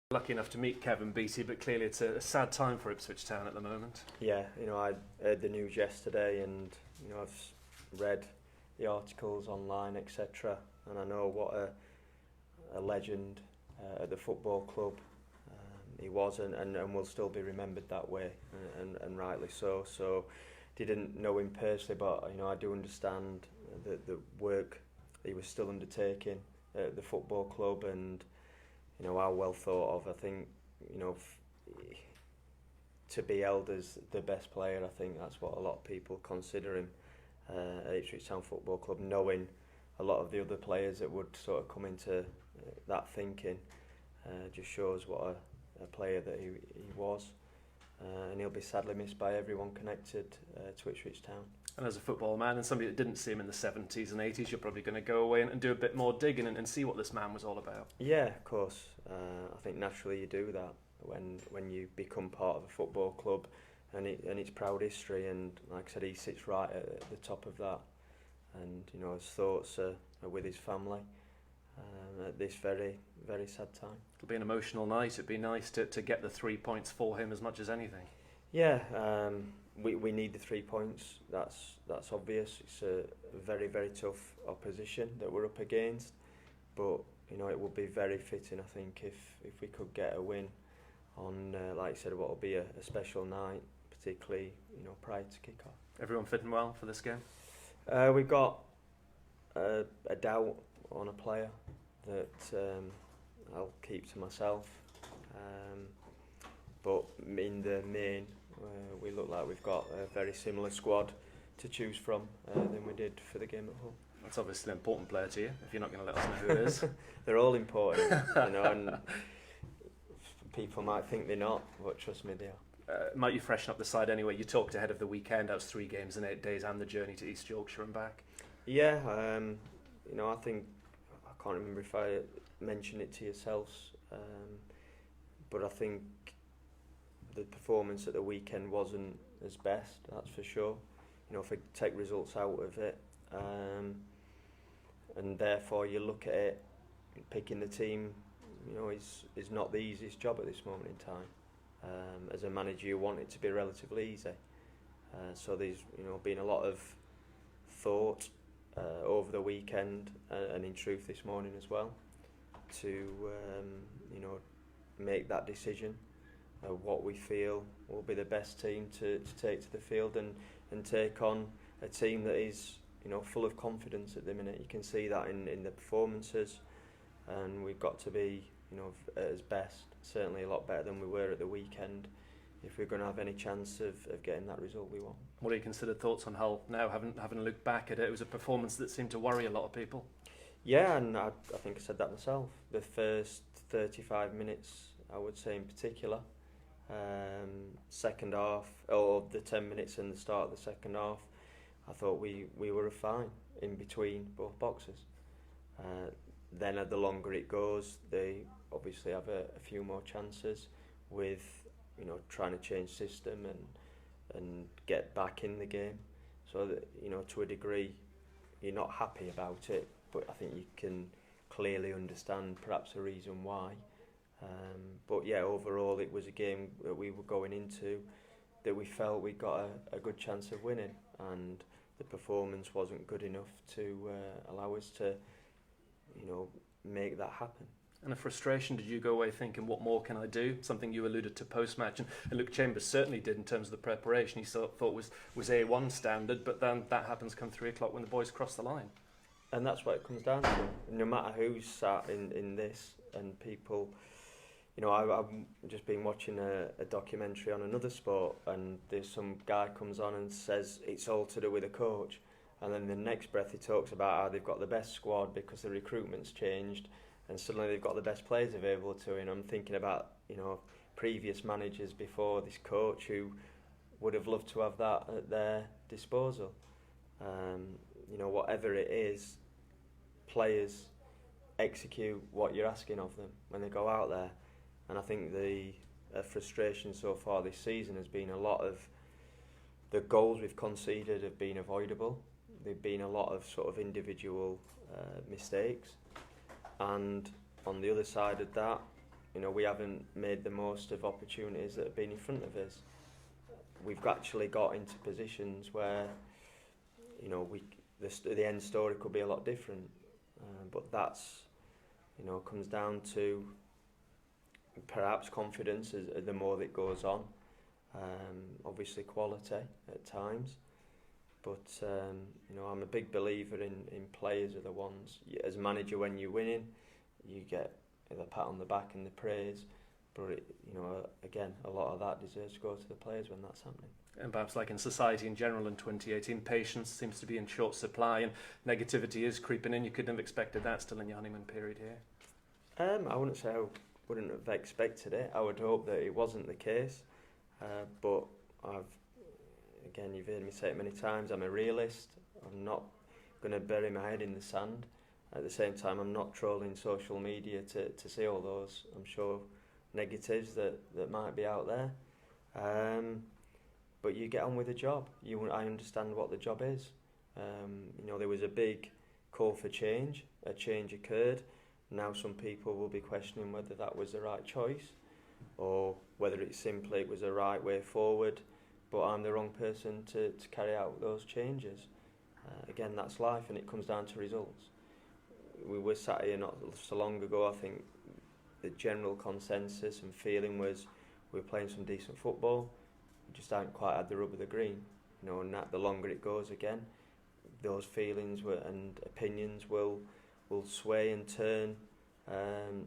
Lucky enough to meet Kevin Beattie, but clearly it's a sad time for Ipswich Town at the moment. Yeah, I heard the news yesterday, and I've read the articles online, etc. And I know what a legend at the football club he was, and will still be remembered that way, and rightly so. So, didn't know him personally, but I do understand the work he was still undertaking at the football club, and how well thought of. I think to be held as the best player, I think that's what a lot of people consider him at Ipswich Town Football Club, knowing a lot of the other players that would sort of come into that thinking. Just shows what a player that he was, and he'll be sadly missed by everyone connected to Ipswich Town. And as a football man and somebody that didn't see him in the 70s and 80s, you're probably going to go away and do a bit more digging and see what this man was all about. Yeah, of course. I think naturally you do that when you become part of a football club and its proud history. And like I said, he sits right at the top of that. And his thoughts are with his family at this very, very sad time. It'll be an emotional night. It'd be nice to get the 3 points for him as much as anything. Yeah. We need the 3 points. That's obvious. It's a very, very tough opposition that we're up against, but it would be very fitting, I think, if we could get a win on, like I said, what will be a special night, particularly prior to kick-off. Everyone fitting well for this game? We've got a doubt on a player that I'll keep to myself, but in the main. We look like we've got a very similar squad to choose from than we did for the game at home. That's obviously an important player to you, if you're not going to let us know who it is. They're all important, and people might think they're not, but trust me, they are. Might you freshen up the side anyway? You talked ahead of the weekend. That was 3 games in 8 days and the journey to East Yorkshire and back. Yeah, I think, I can't remember if I mentioned it to yourselves, but I think the performance at the weekend wasn't as best, that's for sure. If we take results out of it, and therefore you look at it, picking the team, is not the easiest job at this moment in time. As a manager, you want it to be relatively easy. So there's been a lot of thought over the weekend, and in truth this morning as well, to make that decision. What we feel will be the best team to take to the field and take on a team that is full of confidence at the minute. You can see that in the performances, and we've got to be at its best, certainly a lot better than we were at the weekend, if we're going to have any chance of getting that result we want. What are your considered thoughts on Hull now, having looked back at it? It was a performance that seemed to worry a lot of people. Yeah, and I think I said that myself. The first 35 minutes, I would say in particular, second half, or the 10 minutes in the start of the second half, I thought we were fine in between both boxes. Then the longer it goes, they obviously have a few more chances with trying to change system and get back in the game. So that, to a degree, you're not happy about it, but I think you can clearly understand perhaps a reason why. But yeah, overall it was a game that we were going into that we felt we got a good chance of winning, and the performance wasn't good enough to allow us to make that happen. And a frustration, did you go away thinking, what more can I do? Something you alluded to post-match, and Luke Chambers certainly did in terms of the preparation. He thought was A1 standard, but then that happens come 3 o'clock when the boys cross the line. And that's what it comes down to. No matter who's sat in this, and people, I've just been watching a documentary on another sport, and there's some guy comes on and says it's all to do with the coach, and then the next breath he talks about how they've got the best squad because the recruitment's changed, and suddenly they've got the best players available to him. I'm thinking about previous managers before this coach who would have loved to have that at their disposal. Whatever it is, players execute what you're asking of them when they go out there. And I think the frustration so far this season has been a lot of the goals we've conceded have been avoidable. There've been a lot of sort of individual mistakes, and on the other side of that, we haven't made the most of opportunities that have been in front of us. We've actually got into positions where, the end story could be a lot different. But that's, comes down to perhaps confidence as the more that goes on. Obviously quality at times. But, I'm a big believer in players are the ones, as a manager, when you're winning, you get the pat on the back and the praise. But, again, a lot of that deserves to go to the players when that's happening. And perhaps like in society in general in 2018, patience seems to be in short supply and negativity is creeping in. You couldn't have expected that still in your honeymoon period here. I wouldn't say I wouldn't have expected it. I would hope that it wasn't the case. But you've heard me say it many times, I'm a realist. I'm not going to bury my head in the sand. At the same time, I'm not trolling social media to see all those, I'm sure, negatives that might be out there. But you get on with the job. I understand what the job is. There was a big call for change. A change occurred. Now some people will be questioning whether that was the right choice or whether it was the right way forward. But I'm the wrong person to carry out those changes. Again, that's life, and it comes down to results. We were sat here not so long ago. I think the general consensus and feeling was we were playing some decent football. We just haven't quite had the rub of the green. And that the longer it goes, again, those feelings and opinions will sway and turn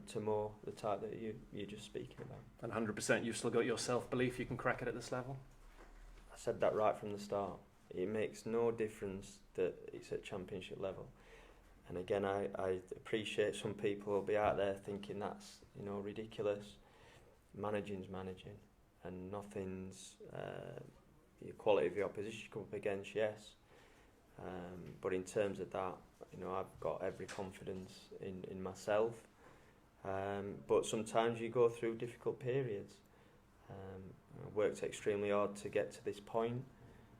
to more the type that you're just speaking about. And 100%, you've still got your self-belief you can crack it at this level? I said that right from the start. It makes no difference that it's at championship level. And again, I appreciate some people will be out there thinking that's ridiculous. Managing's managing, and nothing's the quality of the opposition you come up against. Yes, but in terms of that, I've got every confidence in myself. But sometimes you go through difficult periods. I worked extremely hard to get to this point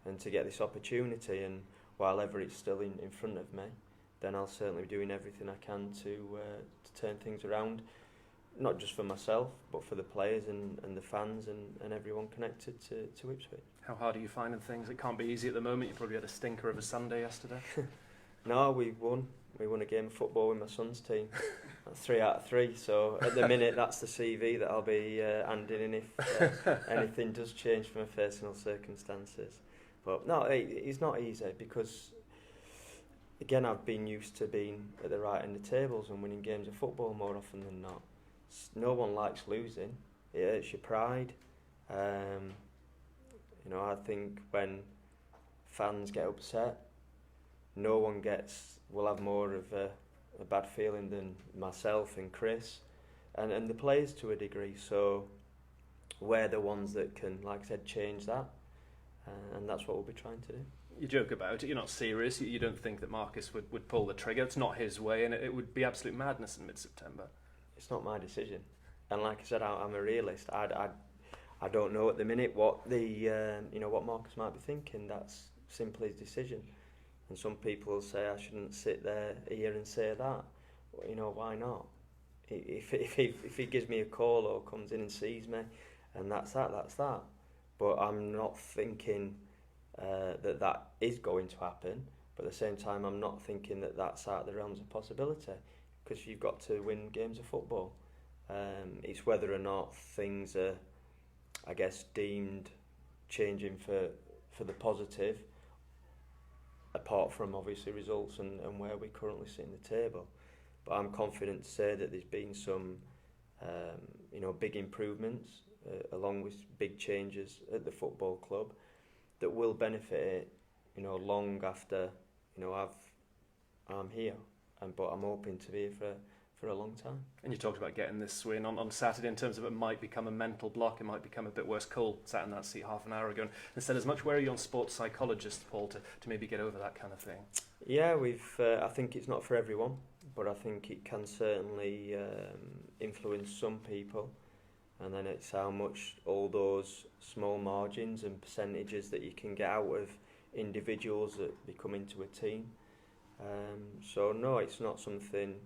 and to get this opportunity, and while ever it's still in front of me, then I'll certainly be doing everything I can to turn things around, not just for myself, but for the players and the fans and everyone connected to Ipswich. How hard are you finding things? It can't be easy at the moment. You probably had a stinker of a Sunday yesterday. No, we won. We won a game of football with my son's team. That's 3 out of 3. So at the minute, that's the CV that I'll be handing in if anything does change from my personal circumstances. But no, it's not easy because, again, I've been used to being at the right end of tables and winning games of football more often than not. No one likes losing. It hurts your pride. I think when fans get upset, no one will have more of a bad feeling than myself and Chris and the players to a degree. So we're the ones that can, like I said, change that, and that's what we'll be trying to do. You joke about it, you're not serious, you don't think that Marcus would pull the trigger. It's not his way, and it would be absolute madness in mid-September. It's not my decision, and like I said, I'm a realist. I don't know at the minute what what Marcus might be thinking. That's simply his decision. And some people will say I shouldn't sit here and say that. Well, why not? If he gives me a call or comes in and sees me, and that's that. But I'm not thinking that is going to happen. But at the same time, I'm not thinking that that's out of the realms of possibility, because you've got to win games of football. It's whether or not things are, I guess, deemed changing for the positive, apart from obviously results and where we currently sit in the table. But I'm confident to say that there's been some big improvements along with big changes at the football club that will benefit it long after I'm here, but I'm hoping to be here for a long time. And you talked about getting this win on Saturday in terms of it might become a mental block, it might become a bit worse. Cole sat in that seat half an hour ago and said as much. Where are you on sports psychologists, Paul, to maybe get over that kind of thing? Yeah, I think it's not for everyone, but I think it can certainly influence some people, and then it's how much all those small margins and percentages that you can get out of individuals that become into a team. So no, it's not something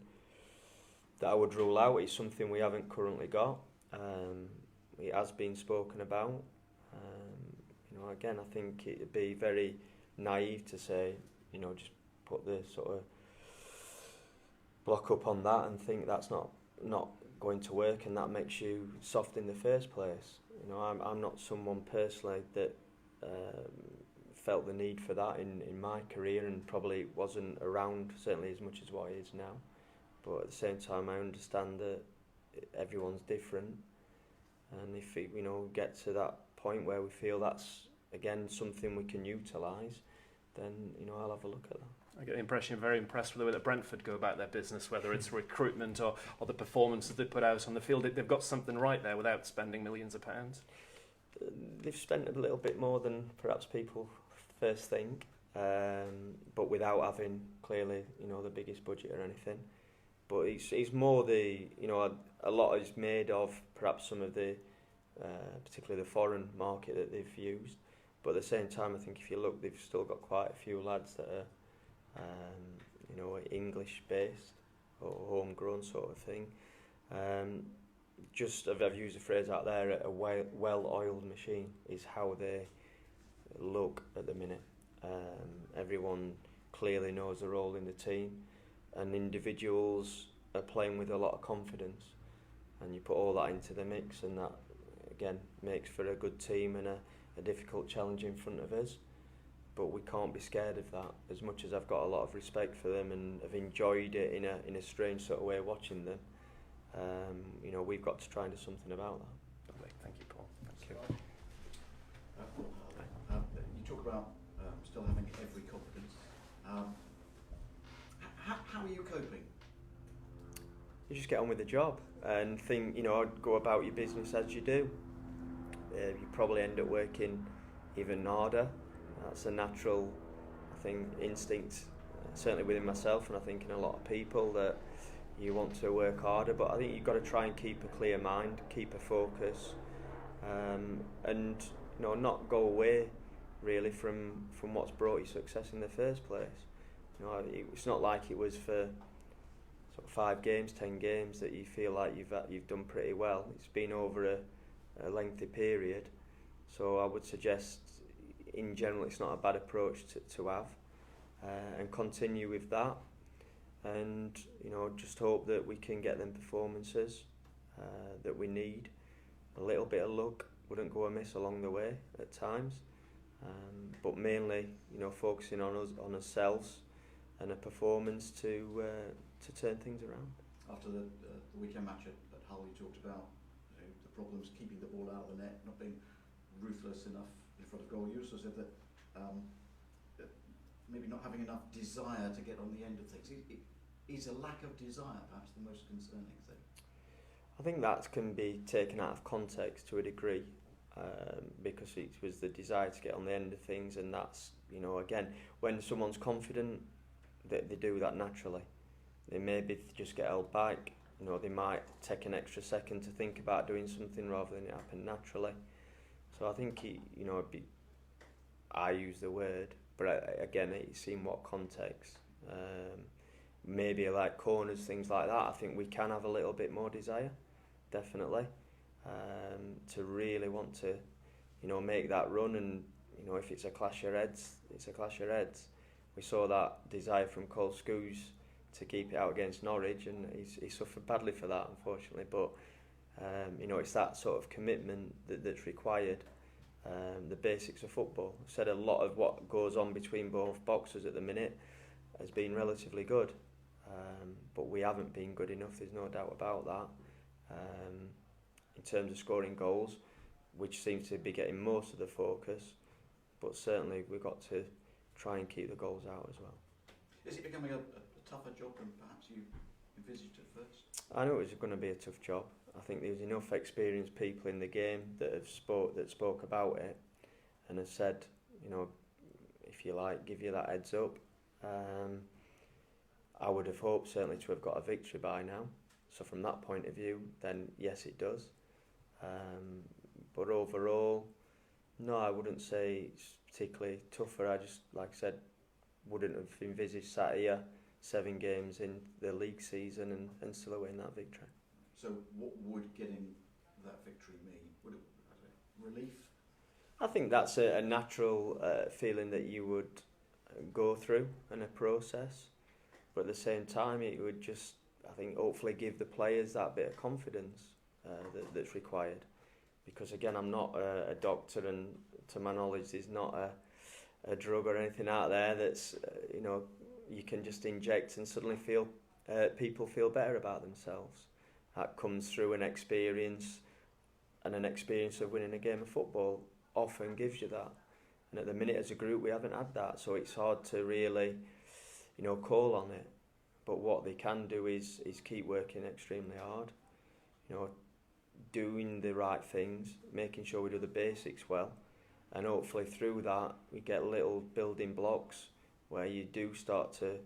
that I would rule out. It's something we haven't currently got. It has been spoken about. Again, I think it'd be very naive to say, just put the sort of block up on that and think that's not going to work, and that makes you soft in the first place. I'm not someone personally that felt the need for that in my career, and probably wasn't around certainly as much as what it is now. But at the same time, I understand that everyone's different, and if it, get to that point where we feel that's again something we can utilise, then I'll have a look at that. I get the impression you're very impressed with the way that Brentford go about their business, whether it's recruitment or the performances they put out on the field. They've got something right there without spending millions of pounds. They've spent a little bit more than perhaps people first think, but without having clearly the biggest budget or anything. But it's more the a lot is made of perhaps some of the particularly the foreign market that they've used. But at the same time, I think if you look, they've still got quite a few lads that are English based or homegrown sort of thing. Just I've used a phrase out there, a well-oiled machine is how they look at the minute. Everyone clearly knows their role in the team, and individuals are playing with a lot of confidence, and you put all that into the mix, and that again makes for a good team and a difficult challenge in front of us. But we can't be scared of that. As much as I've got a lot of respect for them and have enjoyed it in a strange sort of way watching them, we've got to try and do something about that. Lovely. Thank you, Paul. Thank you. You talk about still having every confidence. How are you coping? You just get on with the job and think, go about your business as you do. You probably end up working even harder. That's a natural, I think, instinct, certainly within myself, and I think in a lot of people, that you want to work harder. But I think you've got to try and keep a clear mind, keep a focus, and not go away really from what's brought you success in the first place. It's not like it was for sort of 5 games, 10 games that you feel like you've done pretty well. It's been over a lengthy period, so I would suggest in general it's not a bad approach to have, and continue with that, and just hope that we can get them performances that we need. A little bit of luck wouldn't go amiss along the way at times, but mainly focusing on ourselves and a performance to turn things around. After the weekend match at Hull, you talked about the problems keeping the ball out of the net, not being ruthless enough in front of goal. You also said that maybe not having enough desire to get on the end of things. Is a lack of desire perhaps the most concerning thing? I think that can be taken out of context to a degree, because it was the desire to get on the end of things, and that's, again, when someone's confident, they do that naturally. They maybe just get held back, they might take an extra second to think about doing something rather than it happen naturally. So I think, I use the word, but again, it's in what context. Maybe like corners, things like that, I think we can have a little bit more desire, definitely, to really want to, make that run, and, if it's a clash of heads, it's a clash of heads. We saw that desire from Cole Scoos to keep it out against Norwich, and he suffered badly for that, unfortunately, but it's that sort of commitment that's required. The basics of football. I said a lot of what goes on between both boxers at the minute has been relatively good, but we haven't been good enough, there's no doubt about that, in terms of scoring goals, which seems to be getting most of the focus, but certainly we've got to try and keep the goals out as well. Is it becoming a tougher job than perhaps you envisaged at first? I knew it was going to be a tough job. I think there's enough experienced people in the game that spoke about it, and have said, if you like, give you that heads up. I would have hoped certainly to have got a victory by now. So from that point of view, then yes, it does. But overall, no, I wouldn't say it's particularly tougher. I just, like I said, wouldn't have envisaged sat here 7 games in the league season and still away in that victory. So what would getting that victory mean? Would it, I don't know, relief? I think that's a natural feeling that you would go through and a process, but at the same time it would just, I think, hopefully give the players that bit of confidence that's required. Because again, I'm not a doctor, and to my knowledge there's not a drug or anything out there that's you can just inject and suddenly feel people feel better about themselves. That comes through an experience, and an experience of winning a game of football often gives you that. And at the minute as a group we haven't had that, so it's hard to really call on it. But what they can do is keep working extremely hard, doing the right things, making sure we do the basics well, and hopefully through that we get little building blocks where you do start to,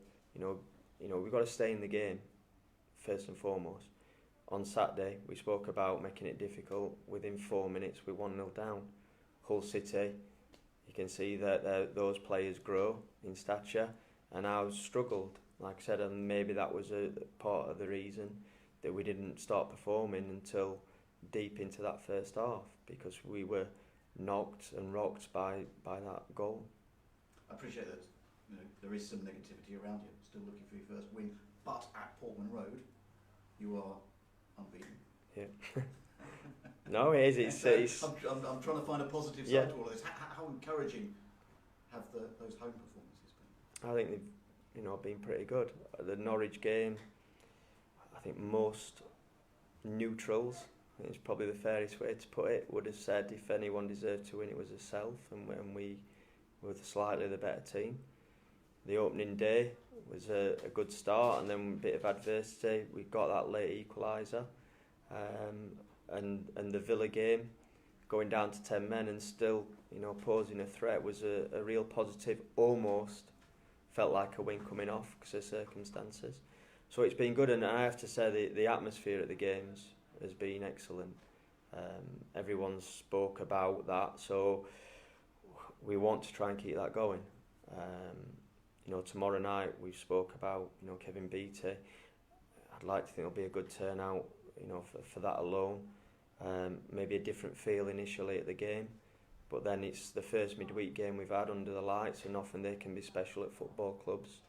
we've got to stay in the game first and foremost. On Saturday we spoke about making it difficult. Within 4 minutes we're 1-0 down. Hull City, you can see that those players grow in stature, and ours struggled, like I said, and maybe that was a part of the reason that we didn't start performing until deep into that first half, because we were knocked and rocked by that goal. I appreciate that there is some negativity around you, still looking for your first win, but at Portman Road you are unbeaten. Yeah. No, it is. It's I'm trying to find a positive side to all of this. How encouraging have those home performances been? I think they've been pretty good. The Norwich game, I think most neutrals, I think it's probably the fairest way to put it, would have said if anyone deserved to win it was ourselves, and when we were slightly the better team. The opening day was a good start, and then a bit of adversity. We got that late equaliser, and the Villa game, going down to 10 men and still posing a threat, was a real positive. Almost felt like a win coming off because of circumstances. So it's been good, and I have to say the atmosphere at the games has been excellent. Everyone spoke about that, so we want to try and keep that going. Tomorrow night we spoke about Kevin Beattie. I'd like to think it'll be a good turnout for that alone. Maybe a different feel initially at the game, but then it's the first midweek game we've had under the lights, and often they can be special at football clubs,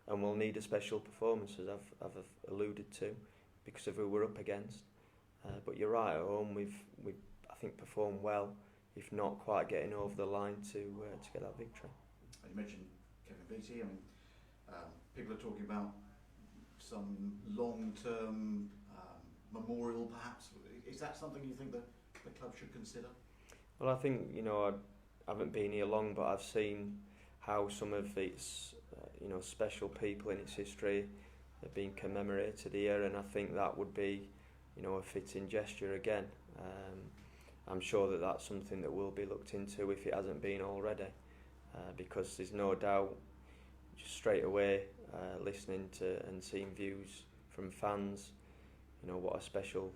and we'll need a special performance, as I've alluded to, because of who we're up against. But you're right, at home we've I think performed well, if not quite getting over the line to get that victory. You mentioned Kevin Beattie. I mean, people are talking about some long-term memorial, perhaps. Is that something you think the club should consider? Well, I think I haven't been here long, but I've seen how some of its special people in its history have been commemorated here, and I think that would be a fitting gesture again. I'm sure that that's something that will be looked into if it hasn't been already, because there's no doubt, just straight away listening to and seeing views from fans, what a special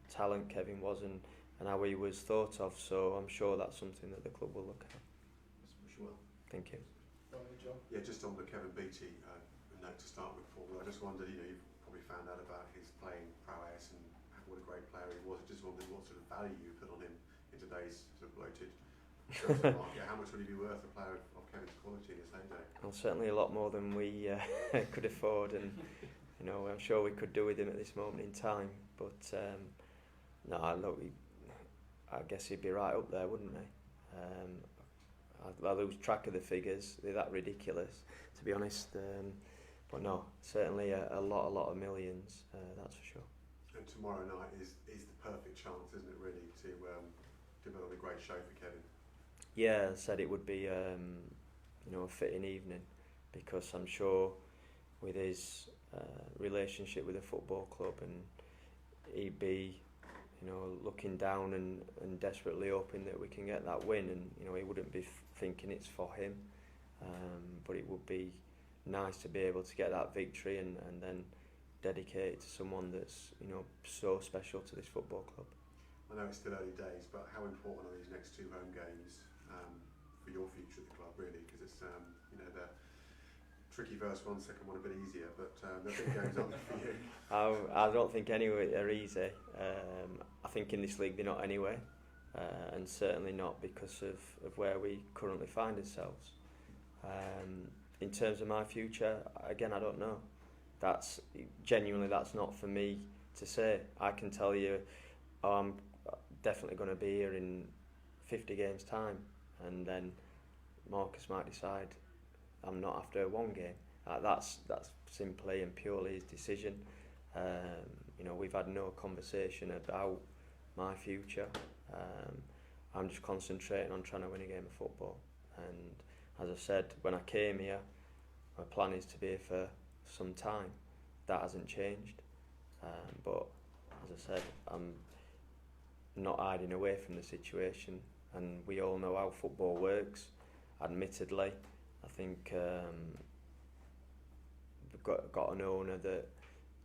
talent Kevin was, and how he was thought of. So I'm sure that's something that the club will look at. Yes, wish you well. Thank you. John? Yeah, just on the Kevin Beattie note to start with, Paul, I just wondered, you've probably found out about his playing prowess and what a great player he was. I just wondered what sort of value you put on him in today's sort of bloated market. How much would he be worth, a player of Kevin's quality in his heyday? Well, certainly a lot more than we could afford, and I'm sure we could do with him at this moment in time. But no, look, I guess he'd be right up there, wouldn't he? I lose track of the figures; they're that ridiculous, to be honest. But no, certainly a lot of millions, that's for sure. And tomorrow night is the perfect chance, isn't it, really, to put on a great show for Kevin? Yeah, I said it would be a fitting evening, because I'm sure with his relationship with the football club, and he'd be looking down and desperately hoping that we can get that win, and he wouldn't be thinking it's for him, but it would be nice to be able to get that victory and then dedicate it to someone that's so special to this football club. I know it's still early days, but how important are these next 2 home games for your future at the club, really? Because it's the tricky first one, second one a bit easier, but the big games aren't for you. I don't think any of it are easy. I think in this league they're not anyway, and certainly not because of where we currently find ourselves. In terms of my future, again, I don't know. That's not for me to say. I can tell you, I'm definitely going to be here in 50 games time, and then Marcus might decide I'm not after one game. That's simply and purely his decision. We've had no conversation about my future. I'm just concentrating on trying to win a game of football. And as I said, when I came here, my plan is to be here for some time. That hasn't changed. But as I said, I'm not hiding away from the situation, and we all know how football works. Admittedly, I think we've got an owner that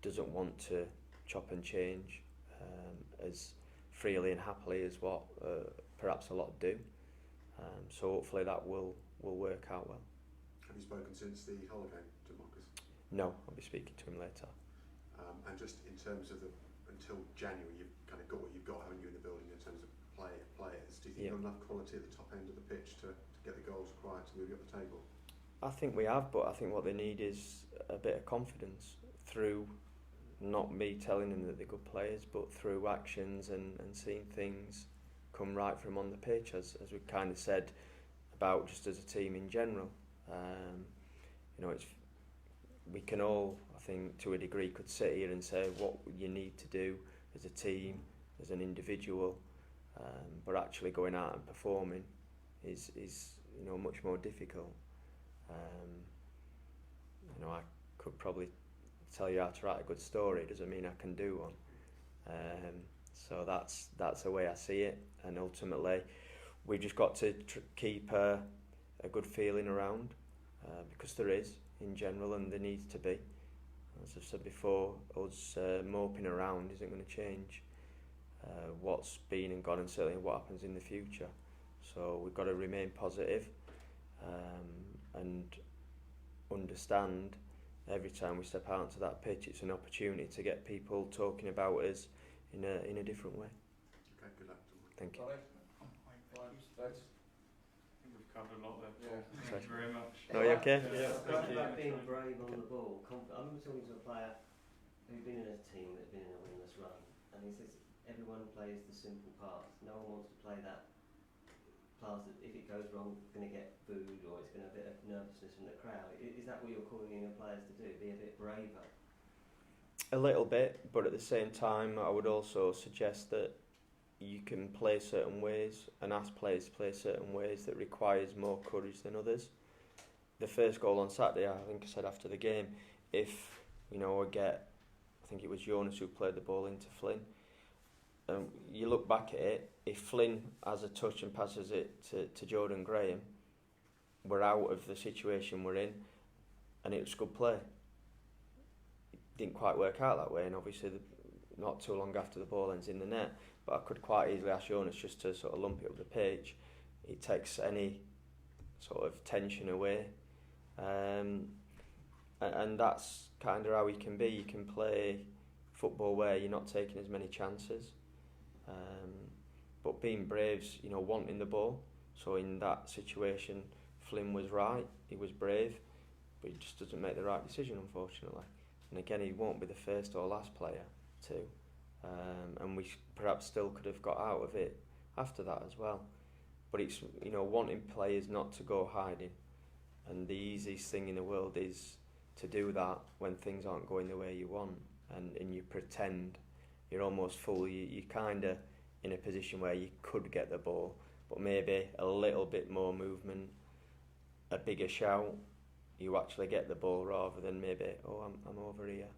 doesn't want to chop and change as freely and happily as what perhaps a lot do. So hopefully that will work out well. Have you spoken since the Hull game to Marcus? No, I'll be speaking to him later. And just in terms of until January, you've kind of got what you've got, haven't you, in the building in terms of players? Do you think you've got enough quality at the top end of the pitch to get the goals required to move you up the table? I think we have, but I think what they need is a bit of confidence through not me telling them that they're good players, but through actions and seeing things come right from on the pitch, as we kind of said about just as a team in general. We can all, I think, to a degree, could sit here and say what you need to do as a team, as an individual, but actually going out and performing is much more difficult. I could probably tell you how to write a good story. Doesn't mean I can do one. So that's the way I see it. And ultimately, we've just got to keep a good feeling around, because there is in general, and there needs to be. As I've said before, us moping around isn't going to change what's been and gone, and certainly what happens in the future. So we've got to remain positive and understand every time we step out onto that pitch, it's an opportunity to get people talking about us in a different way. Okay, good luck. Thank you. I think we've covered a lot there, Paul. Thank you very much. No, you okay? Yeah, thank you. About being brave on the ball. I remember talking to a player who'd been in a team that had been in a winless run, and he says everyone plays the simple pass. No one wants to play that pass that if it goes wrong, it's going to get booed or it's going to have a bit of nervousness from the crowd. Is that what you're calling in your players to do? Be a bit braver? A little bit, but at the same time, I would also suggest that you can play certain ways and ask players to play certain ways that requires more courage than others. The first goal on Saturday, I think I said after the game, if I think it was Jonas who played the ball into Flynn. You look back at it, if Flynn has a touch and passes it to Jordan Graham, we're out of the situation we're in, and it was good play. It didn't quite work out that way, and obviously not too long after the ball ends in the net, but I could quite easily ask Jonas just to sort of lump it up the pitch. It takes any sort of tension away, and that's kind of how he can be. You can play football where you're not taking as many chances, but being brave's wanting the ball. So in that situation, Flynn was right. He was brave, but he just doesn't make the right decision, unfortunately. And again, he won't be the first or last player to. And we perhaps still could have got out of it after that as well. But it's wanting players not to go hiding, and the easiest thing in the world is to do that when things aren't going the way you want, and you pretend you're almost full. You're kind of in a position where you could get the ball, but maybe a little bit more movement, a bigger shout, you actually get the ball rather than maybe I'm over here.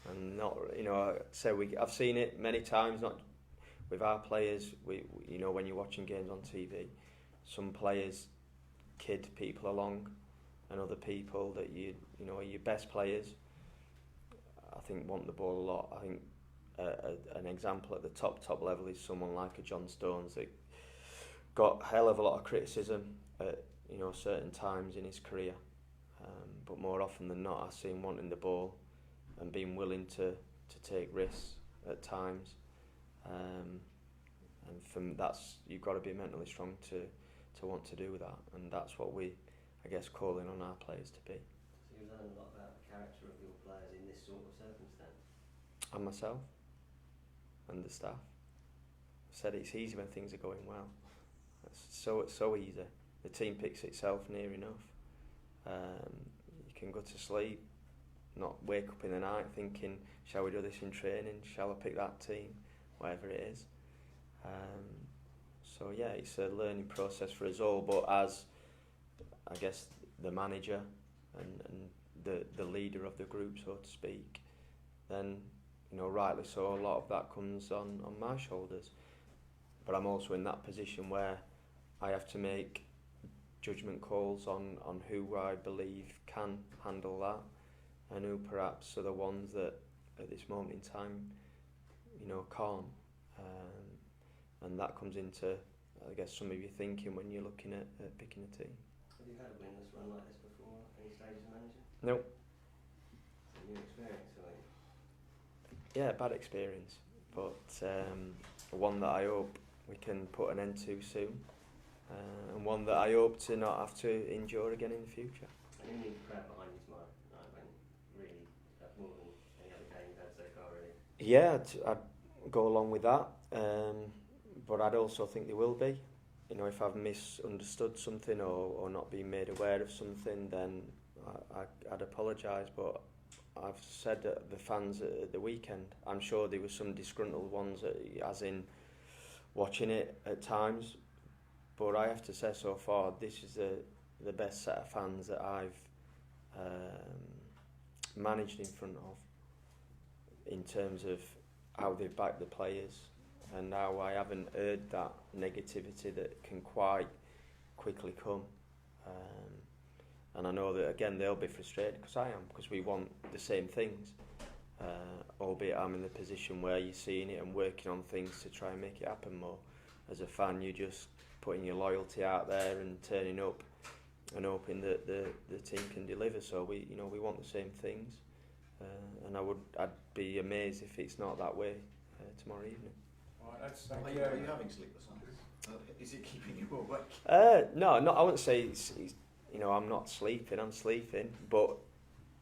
And not, I've seen it many times, not with our players. We when you're watching games on TV, some players kid people along, and other people that are your best players, I think, want the ball a lot. I think an example at the top level is someone like a John Stones that got a hell of a lot of criticism at certain times in his career. but more often than not I see him wanting the ball and being willing to take risks at times, and from that's you've got to be mentally strong to want to do that, and that's what we I guess calling on our players to be. So you learn a lot about the character of your players in this sort of circumstance. And myself and the staff. I said it's easy when things are going well. It's so easy. The team picks itself near enough. You can go to sleep, not wake up in the night thinking, shall we do this in training? Shall I pick that team? Whatever it is. So yeah, it's a learning process for us all. But as I guess the manager and the leader of the group, so to speak, then rightly so, a lot of that comes on my shoulders. But I'm also in that position where I have to make judgment calls on who I believe can handle that and who perhaps are the ones that at this moment in time can't, and that comes into I guess some of your thinking when you're looking at picking a team. Have you had a winless run like this before at any stage as a manager? No. It's a new experience, right? Yeah, bad experience, but one that I hope we can put an end to soon, and one that I hope to not have to endure again in the future. And you need the crowd behind you tomorrow night when really more than any other game you've had so far, really. Yeah, I'd go along with that, but I'd also think there will be. If I've misunderstood something or not been made aware of something, then I'd apologise, but I've said that the fans at the weekend, I'm sure there were some disgruntled ones, as in watching it at times, but I have to say so far this is the best set of fans that I've managed in front of, in terms of how they've backed the players and how I haven't heard that negativity that can quite quickly come. And I know that again they'll be frustrated, because I am, because we want the same things, albeit I'm in the position where you're seeing it and working on things to try and make it happen more. As a fan, you're just putting your loyalty out there and turning up and hoping that the team can deliver. So we want the same things, and I'd be amazed if it's not that way tomorrow evening. Right, that's Are you having sleepless nights? Is it keeping you awake? No, I wouldn't say it's I'm not sleeping, I'm sleeping, but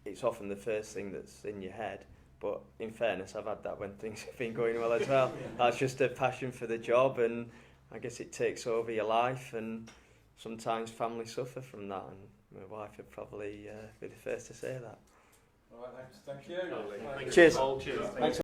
it's often the first thing that's in your head. But in fairness, I've had that when things have been going well as well. That's just a passion for the job, and I guess it takes over your life, and sometimes family suffer from that, and my wife would probably be the first to say that. All right, thank you. Thank you. Cheers. Cheers. Thanks.